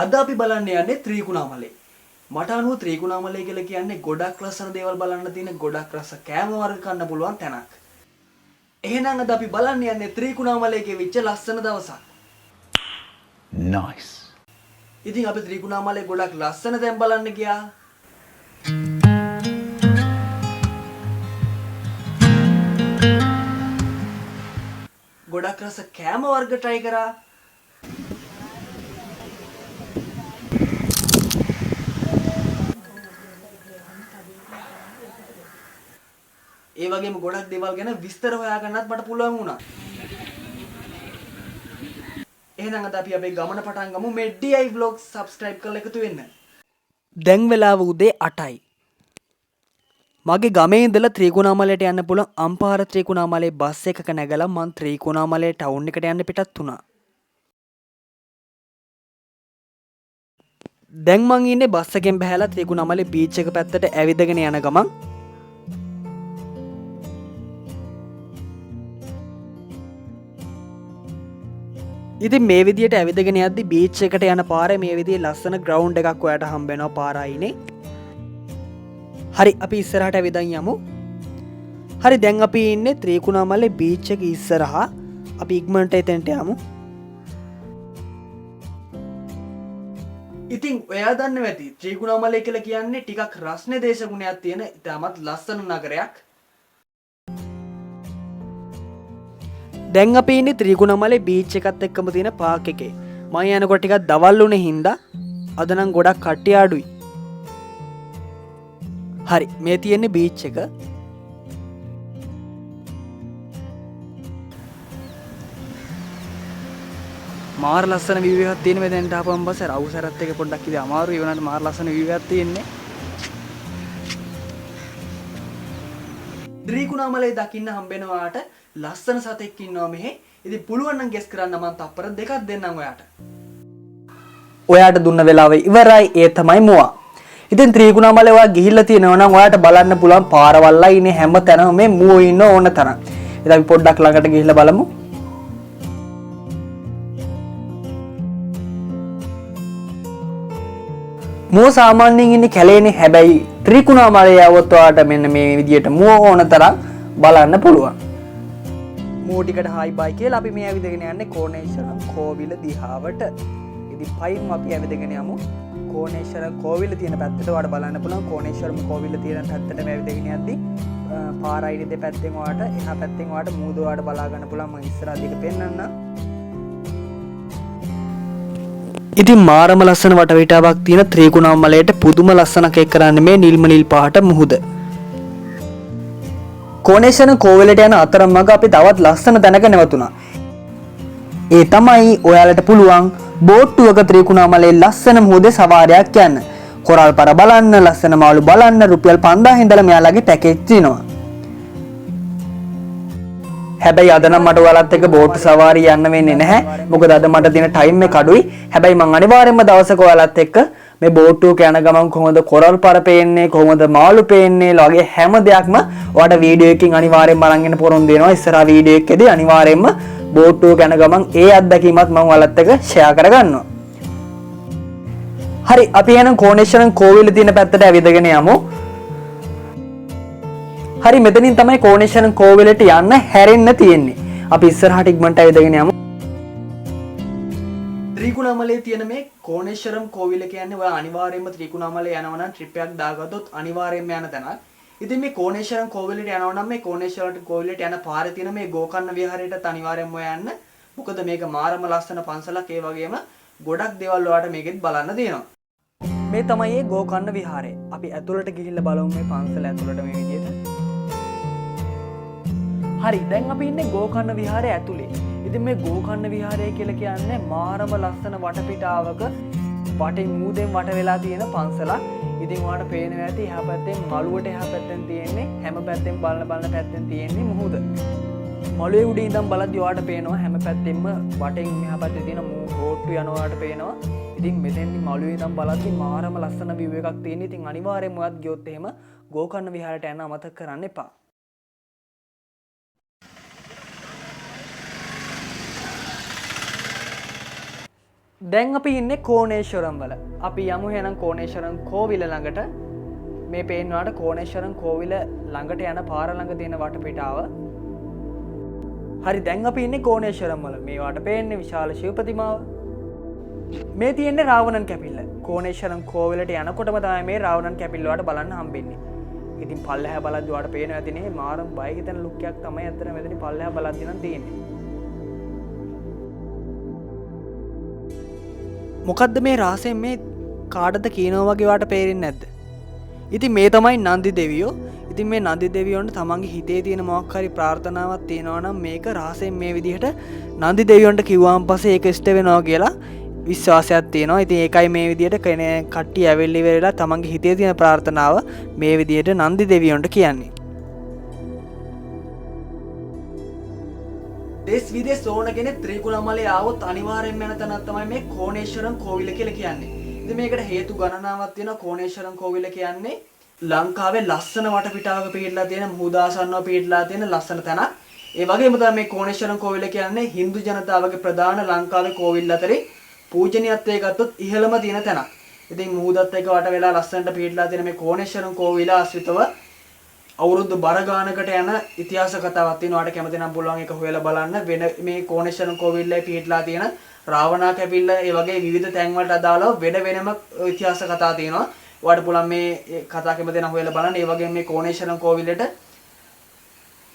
අද අපි බලන්න යන්නේ ත්‍රිකුණාමලේ. මට අනුව ත්‍රිකුණාමලේ කියලා කියන්නේ ගොඩක් ලස්සන දේවල් බලන්න තියෙන ගොඩක් රස කෑම වර්ග කන්න පුළුවන් තැනක්. එහෙනම් අද අපි බලන්න යන්නේ ත්‍රිකුණාමලේ ගෙවිච්ච ලස්සන දවසක්. Nice. ඉතින් අපි ත්‍රිකුණාමලේ ගොඩක් ලස්සන තැන් බලන්න ගියා. ගොඩක් රස කෑම වර්ග try කරා. ඒ වගේම ගොඩක් දේවල් ගැන විස්තර හොයාගන්නත් මට පුළුවන් වුණා. එහෙනම් අද අපි අපේ ගමන පටන් ගමු මේ DI vlogs subscribe කරලා එකතු වෙන්න. දැන් වෙලාව උදේ 8යි. මගේ ගමේ ඉඳලා ත්‍රිකුණාමලයට යන්න පුළුවන් අම්පාර ත්‍රිකුණාමලේ බස් එකක නැගලා මම ත්‍රිකුණාමලේ ටවුන් එකට යන්න පිටත් වුණා. දැන් මං ඉන්නේ බස් එකෙන් බහැලා ත්‍රිකුණාමලේ බීච් එක පැත්තට ඇවිදගෙන යන ගමන් ඉතින් මේ විදියට ඇවිදගෙන යද්දි බීච් එකට යන පාරේ මේ විදිහේ ලස්සන ග්‍රවුන්ඩ් එකක් ඔයාලට හම්බ වෙනවා පාර අයිනේ. හරි අපි ඉස්සරහට ඇවිදන් යමු. හරි දැන් අපි ඉන්නේ ත්‍රිකුණාමලේ බීච් එක ඉස්සරහා. අපි ඉක්මනට එතෙන්ට යමු. ඉතින් ඔයා දන්නවා ඇති ත්‍රිකුණාමලේ කියලා කියන්නේ ටිකක් රස්නේ දේශගුණයක් තියෙන ඉතාමත් ලස්සන නගරයක්. දැන් අපි ඉන්නේ ත්‍රිකුණාමලේ බීච් එකත් එක්කම තියෙන පාක් එකේ. මම යනකොට ටිකක් දවල් වුණේ හින්දා අද නම් ගොඩක් කට්ටිය අඩුයි. හරි මේ තියෙන්නේ බීච් එක. මාර ලස්සන view එකක් තියෙන මේ දැන්ට ආපම් බස් රවුසරත් එක පොඩ්ඩක් ඉතින් අමාරුයි වුණාට මාර ලස්සන view එකක් තියෙන්නේ. ත්‍රිකුණාමලේ දකින්න හම්බෙනවාට ලස්සන සතෙක් ඉන්නවා මෙහෙ. ඉතින් පුළුවන් නම් ගෙස් කරන්න මම තප්පර දෙකක් දෙන්නම් ඔයාට. ඔයාට දුන්න වෙලාව ඉවරයි. ඒ තමයි මුවා. ඉතින් ත්‍රිකුණාමලේ ඔයා ගිහිල්ලා තියෙනවා නම් ඔයාට බලන්න පුළුවන් පාරවල්ලා ඉන්නේ හැම තැනම මේ මුවෝ ඉන්න ඕන තරම්. ඉතින් අපි පොඩ්ඩක් ළඟට ගිහිල්ලා බලමු. මුව සාමාන්‍යයෙන් ඉන්නේ කැලේනේ. හැබැයි ත්‍රිකුණාමලේ යවුවොත් ඔයාට මෙන්න මේ විදියට මුව ඕන තරම් බලන්න පුළුවන්. මුව ටිකට හායි බයි කියලා අපි මේ ඇවිදගෙන යන්නේ කෝණේශ්වරම් කෝවිල දිහාවට. ඉතින් පයින් අපි ඇවිදගෙන යමු කෝණේශ්වරම් කෝවිල තියෙන පැත්තට. ඔයාට බලන්න පුළුවන් කෝණේශ්වරම් කෝවිල තියෙන පැත්තට මේ ඇවිදගෙන යද්දි පාරයි දෙපැත්තෙන් ඔයාට එහා පැත්තෙන් ඔයාට මූද ඔයාට බලා ගන්න පුළුවන්. මම ඉස්සරහ දිග පෙන්නන්නම්. ඉතින් මාරම ලස්සන වටපිටාවක් තියෙන ත්‍රිකුණාමලයට පුදුම ලස්සනක් එක් කරන්නේ මේ නිල්ම නිල් පාට මුහුද. කෝණේශ්වරම් කෝවිලට යන අතරමඟ අපි තවත් ලස්සන තැනක නැවතුණා. ඒ තමයි ඔයාලට පුළුවන් බෝට්ටුවක ත්‍රිකුණාමලේ ලස්සන මුහුදේ සවාරියක් යන්න. කොරල් පර බලන්න, ලස්සන මාළු බලන්න රුපියල් 5000 ඉඳලා මෙයාලගේ පැකේජ් තියෙනවා. හැබැයි අද නම් මට ඔයාලත් එක්ක බෝට් සවාරිය යන්න වෙන්නේ නැහැ. මොකද අද මට දින ටයිම් එක අඩුයි. හැබැයි මම අනිවාර්යයෙන්ම දවසක ඔයාලත් එක්ක මේ බෝට්ටුවක යන ගමන් කොහොමද කොරල් පර පේන්නේ, කොහොමද මාළු පේන්නේ, වගේ හැම දෙයක්ම ඔයාලට වීඩියෝ එකකින් අනිවාර්යෙන් බලන් ඉන්න පොරොන්දු වෙනවා. ඉස්සරහා වීඩියෝ එකේදී අනිවාර්යෙන්ම බෝට්ටුවක යන ගමන් ඒ අත්දැකීමත් මම ඔයාලත් එක්ක ෂෙයා කරගන්නවා. හරි අපි එහෙනම් කෝණේශ්වරම් කෝවිල තියෙන පැත්තට ඇවිදගෙන යමු. හරි මෙතනින් තමයි කෝණේශ්වරම් කෝවිලට යන්න හැරෙන්න තියෙන්නේ. අපි ඉස්සරහට ඉක්මනට ඇවිදගෙන යමු. ත්‍රිකුණාමලේ තියෙන මේ කෝණේශ්වරම් කෝවිල කියන්නේ ඔයා අනිවාර්යයෙන්ම ත්‍රිකුණාමලේ යනවා නම් ට්‍රිප් එකක් දාගත්තොත් අනිවාර්යයෙන්ම යන තැනක්. ඉතින් මේ කෝණේශ්වරම් කෝවිලට යනවා නම් මේ කෝණේශ්වරම් කෝවිලට යන පාරේ තියෙන මේ ගෝකර්ණ විහාරයට අනිවාර්යයෙන්ම යන්න. මොකද මේක මාරම ලස්සන පන්සලක්. ඒ වගේම ගොඩක් දේවල් ඔයාලට මේකෙත් බලන්න තියෙනවා. මේ තමයි මේ ගෝකර්ණ විහාරය. අපි ඇතුළට ගිහිල්ලා බලමු මේ පන්සල ඇතුළට මේ විදියට. හරි දැන් අපි ඉන්නේ ගෝකර්ණ විහාරය ඇතුලේ. ඉතින් මේ ගෝකර්ණ විහාරය කියලා කියන්නේ මාරම ලස්සන වටපිටාවක වටේ මූදෙන් වට වෙලා තියෙන පන්සලක්. ඉතින් ඔයාලට පේනවා ඇති එහා පැත්තෙන් මළුවට එහා පැත්තෙන් තියෙන්නේ හැම පැත්තෙන් බලන පැත්තෙන් තියෙන්නේ මුහුද. මළුවේ උඩින් ඉඳන් බලද්දි ඔයාලට පේනවා හැම පැත්තෙම වටෙන් මෙහා පැත්තේ තියෙන බෝට්ටු යනවාට පේනවා. ඉතින් මෙතෙන්දි මළුවේ ඉඳන් බලද්දි මාරම ලස්සන view එකක් තියෙන. ඉතින් අනිවාර්යයෙන්ම ඔයත් ගියොත් එහෙම ගෝකර්ණ විහාරයට යන්න අමතක කරන්න එපා. දැන් අපි ඉන්නේ කෝණේශ්වරම් වල. අපි යමු එහෙනම් කෝණේශ්වරම් කෝවිල ළඟට. මේ පේනවාට කෝණේශ්වරම් කෝවිල ළඟට යන පාර ළඟ තියෙන වටපිටාව. හරි දැන් අපි ඉන්නේ කෝණේශ්වරම් වල. මේවට පේන්නේ විශාල ශිව ප්‍රතිමාව. මේ තියෙන්නේ රාවණන් කැපිල්ල. කෝණේශ්වරම් කෝවිලට යනකොටම තමයි මේ රාවණන් කැපිල්ල වලට බලන්න හම්බෙන්නේ. ඉතින් පල්ලෙහා බලද්දි ඔයාලට පේනවා ඇතිනේ මාරම් බය හිතෙන ලුක් එකක් තමයි අතන මෙතන පල්ලෙහා බලද්දි නම් තියෙන්නේ. මොකද්ද මේ රහසෙන් මේ කාටද කියනවා වගේ වාට පේරෙන්නේ නැද්ද? ඉතින් මේ තමයි නන්දි දෙවියෝ. ඉතින් මේ නන්දි දෙවියන්ට තමන්ගේ හිතේ තියෙන මොකක් හරි ප්‍රාර්ථනාවක් තියෙනවා නම් මේක රහසෙන් මේ විදිහට නන්දි දෙවියන්ට කිව්වාන් පස්සේ ඒක ඉෂ්ට වෙනවා කියලා විශ්වාසයක් තියෙනවා. ඉතින් ඒකයි මේ විදිහට කට්ටිය ඇවිල්ලි වෙලා තමන්ගේ හිතේ තියෙන ප්‍රාර්ථනාව මේ විදිහට නන්දි දෙවියන්ට කියන්නේ. දේශ විදේශ ඕන කෙනෙක් ත්‍රිකුණාමලේ ආවොත් අනිවාර්යෙන්ම යන තැනක් තමයි මේ කෝණේශ්වරම් කෝවිල කියලා කියන්නේ. ඉතින් මේකට හේතු ගණනාවක් තියෙනවා. කෝණේශ්වරම් කෝවිල කියන්නේ ලංකාවේ ලස්සන වටපිටාවක පිහිටලා තියෙන මුහුදාසන්නව පිහිටලා තියෙන ලස්සන තැනක්. ඒ වගේම තමයි මේ කෝණේශ්වරම් කෝවිල කියන්නේ හින්දු ජනතාවගේ ප්‍රධාන ලංකාවේ කෝවිල් අතරේ පූජනීයත්වයේ ගත්තොත් ඉහළම තියෙන තැනක්. ඉතින් මුහුදත් එක්ක වට වෙලා ලස්සනට පිහිටලා තියෙන මේ කෝණේශ්වරම් කෝවිල ආශ්‍රිතව අවුරුදු බර ගානකට යන ඉතිහාස කතාවක් තියෙනවා. ඔයාලට කැමති නම් පුළුවන් ඒක හොයලා බලන්න. වෙන මේ කෝණේශ්වරම් කෝවිල්ලේ පිහිටලා තියෙන රාවණා කැපිල්ල ඒ වගේ විවිධ තැන් වලට අදාළව වෙනම ඉතිහාස කතා තියෙනවා. ඔයාලට පුළුවන් මේ කතා කැමති නම් හොයලා බලන්න. ඒ වගේම මේ කෝණේශ්වරම් කෝවිලට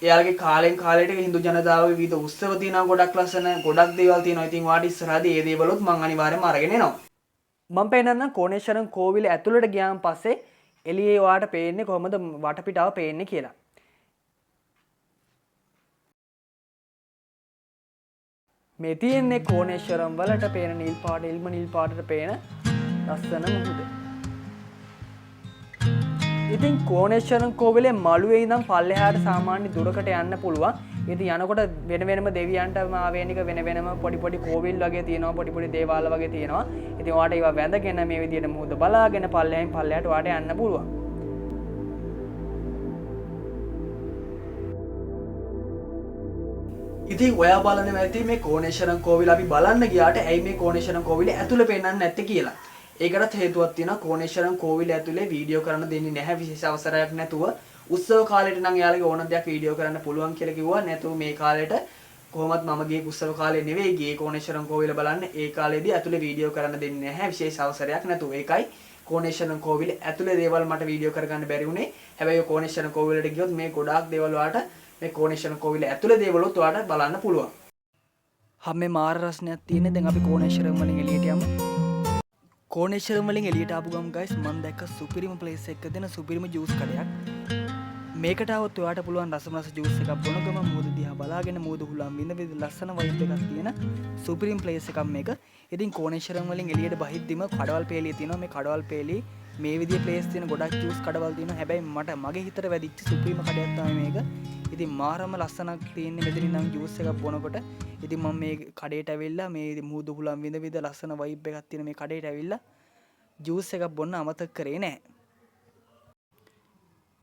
එයාලගේ කාලෙන් කාලයට හින්දු ජනතාවගේ විවිධ උත්සව තියෙනවා. ගොඩක් ලස්සන ගොඩක් දේවල් තියෙනවා. ඉතින් ඔයාලට ඉස්සරහදී මේ දේවලුත් මම අනිවාර්යයෙන්ම අරගෙන එනවා. මම පේනනම් කෝණේශ්වරම් කෝවිල ඇතුළට ගියාන් පස්සේ එළියේ ඔයාලට පේන්නේ කොහොමද වටපිටාව පේන්නේ කියලා. මේ තියෙන්නේ කෝණේශ්වරම් වලට පේන නිල් පාට ඉල්ම නිල් පාටට පේන ලස්සන මුහුද. ඉතින් කෝණේශ්වරම් කෝවිලේ මළුවේ ඉඳන් පල්ලෙහාට සාමාන්‍ය දුරකට යන්න පුළුවන්. ඉතින් යනකොට වෙනම දෙවියන්ට ආවේනික වෙනම පොඩි කෝවිල් වගේ තියෙනවා. පොඩි දේවාල වගේ තියෙනවා. ඉතින් ඔයාලට ඒවා වැඳගෙන මේ විදිහට මුහුද බලාගෙන පල්ලෙහාට ඔයාලට යන්න පුළුවන්. ඉතින් ඔයා බලන්න ඇති මේ කෝණේශ්වරම් කෝවිල අපි බලන්න ගියාට ඇයි මේ කෝණේශ්වරම් කෝවිල ඇතුළේ පෙන්වන්නේ නැත්තේ කියලා. ඒකටත් හේතුවක් තියෙනවා. කෝණේශ්වරම් කෝවිල ඇතුලේ වීඩියෝ කරන්න දෙන්නේ නැහැ විශේෂ අවසරයක් නැතුව. උත්සව කාලෙට නම් යාළුවගේ ඕන දෙයක් වීඩියෝ කරන්න පුළුවන් කියලා කිව්වා. නැතුව මේ කාලෙට කොහොමත් මම ගියේ උත්සව කාලේ නෙවෙයි ගියේ කෝණේශ්වරම් කෝවිල බලන්න. ඒ කාලේදී ඇතුලේ වීඩියෝ කරන්න දෙන්නේ නැහැ විශේෂ අවසරයක් නැතුව. ඒකයි කෝණේශ්වරම් කෝවිල ඇතුලේ දේවල් මට වීඩියෝ කරගන්න බැරි වුණේ. හැබැයි කෝණේශ්වරම් කෝවිලට ගියොත් මේ ගොඩාක් දේවල් වලට මේ කෝණේශ්වරම් කෝවිල ඇතුලේ දේවලුත් ඔයාලට බලන්න පුළුවන්. හැම මාර රසණයක් තියෙන. දැන් අපි කෝණේශ්වරම් වලින් එළියට යමු. කෝණේශ්වරම් වලින් එළියට ආපු ගමන් guys මම දැක්ක සුපිරිම ප්ලේස් එකක දෙන සුපිරිම ජූස් කඩයක්. මේකට આવොත් ඔයාලට පුළුවන් රසමස ජූස් එකක් බොන ගමන් මුහුද දිහා බලාගෙන මුහුද හුලම් විඳ ලස්සන වයිබ් එකක් තියෙන සුපිරිම ප්ලේස් එකක් මේක. ඉතින් කෝණේශ්වරම් වලින් එළියට බහිද්දිම කඩවල් පේලිය තියෙනවා. මේ කඩවල් පේලිය මේ විදිහේ ප්ලේස් තියෙන ගොඩක් ජූස් කඩවල් තියෙනවා. හැබැයි මගේ හිතට වැදිච්ච සුපිරිම කඩයක් තමයි මේක. ඉතින් මාරම ලස්සනක් තියෙන්නේ මෙතනින් නම් ජූස් එකක් බොනකොට. ඉතින් මම මේ කඩේට ඇවිල්ලා මේ මුහුද හුලම් විඳ ලස්සන වයිබ් එකක් තියෙන මේ කඩේට ඇවිල්ලා ජූස් එකක් බොන්න අමතක කරේ නෑ.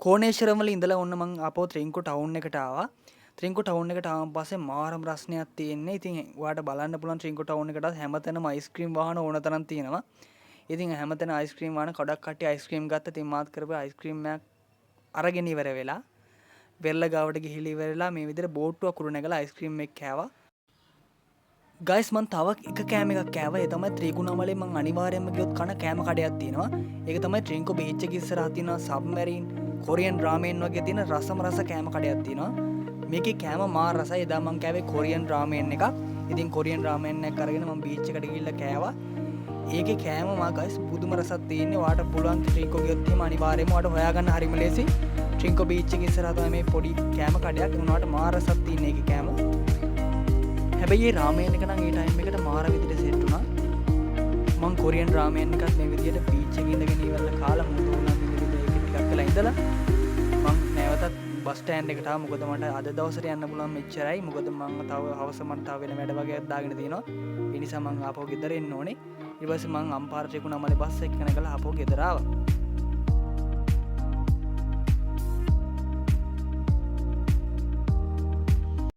කෝණේශ්වරම් වල ඉඳලා ඔන්න මං ආපහු ත්‍රිංකු ටවුන් එකට ආවා. ත්‍රිංකු ටවුන් එකට ආවන් පස්සේ මාරම රසණයක් තියෙන්නේ. ඉතින් ඔයාලට බලන්න පුළුවන් ත්‍රිංකු ටවුන් එකටත් හැමතැනම අයිස්ක්‍රීම් වාහන ඕන තරම් තියෙනවා. ඉතින් හැමතැන අයිස්ක්‍රීම් වාහන කඩක් කට්ටිය අයිස්ක්‍රීම් ගත්ත. ඉතින් මාත් කරපු අයිස්ක්‍රීම් එකක් අරගෙන ඉවර වෙලා වෙල්ල ගාවට ගිහිලි ඉවරලා මේ විදිහට බෝට්ටුවක් උඩ නැගලා අයිස්ක්‍රීම් එක කෑවා. ගයිස් මන් තව එක කෑම එකක් කෑවා. ඒ තමයි ත්‍රිකුණාමලේ මං අනිවාර්යයෙන්ම ගියොත් කන කෑම කඩයක් තියෙනවා. ඒක තමයි ට්‍රින්කෝ බීච් එක ඉස්සරහා තියෙන සබ්මරීන් කොරියන් රාමෙන් වගේ තියෙන රස කෑම කඩයක් තියෙනවා. මේකේ කෑම මාර රසයි. එදා මං කෑවේ කොරියන් රාමෙන් එකක්. ඉතින් කොරියන් රාමෙන් එකක් අරගෙන මං බීච් එකට ගිහිල්ලා කෑවා. ඒකේ කෑම මා ගයිස් පුදුම රසක් තියෙන්නේ. ඔයාලට පුළුවන් ට්‍රින්කෝ ගියොත් එහෙම අනිවාර්යයෙන්ම ඔයාලට හොයාගන්න හරිම ලේසි. ට්‍රින්කෝ බීච් එක ඉස්සරහා තමයි මේ පොඩි කෑම කඩයක්. උනාට මාර රසක් තියෙන ඒකේ කෑම. හැබැයි මේ රාමෙන් එක නම් ඒ ටයිම් එකට මාර විදිහට සෙට් වුණා. මං කොරියන් රාමෙන් එකත් මේ විදිහට බීච් එකේ ඉඳගෙන ඉවරලා කාලා මුහුද උනන් විදිහට ඒක ටිකක් වෙලා ඉඳලා මං නැවතත් බස් ස්ටෑන්ඩ් එකට ආවා. මොකද මට අද දවසට යන්න පුළුවන් මෙච්චරයි. මොකද මං තව හවස මට තව වෙන වැඩ වගේක් දාගෙන තියෙනවා. ඒ නිසා මං ආපහු ගෙදර එන්න ඕනේ. ඊට පස්සේ මං අම්පාර ත්‍රිකුණාමලේ බස් එක නැගලා ආපහු ගෙදර ආවා.